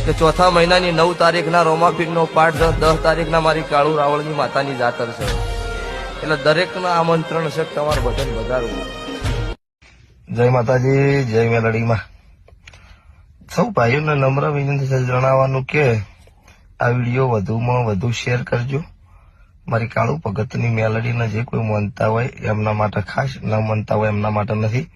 કે ચોથા મહિનાની 9 તારીખના રોમાપીરનો પાઠ 10 તારીખના મારી કાળુ રાવળની માતાની જાતર છે. એટલે દરેકના આમંત્રણ છે તમારે બધાને વધારવું. જય માતાજી, જય મેલડીમાં. સૌ ભાઈઓને નમ્ર વિનંતી છે જણાવવાનું કે આ વિડીયો વધુમાં વધુ શેર કરજો. મારી કાળુ ભગતની મેલડીને જે કોઈ માનતા હોય એમના માટે ખાસ, ન માનતા હોય એમના માટે નથી.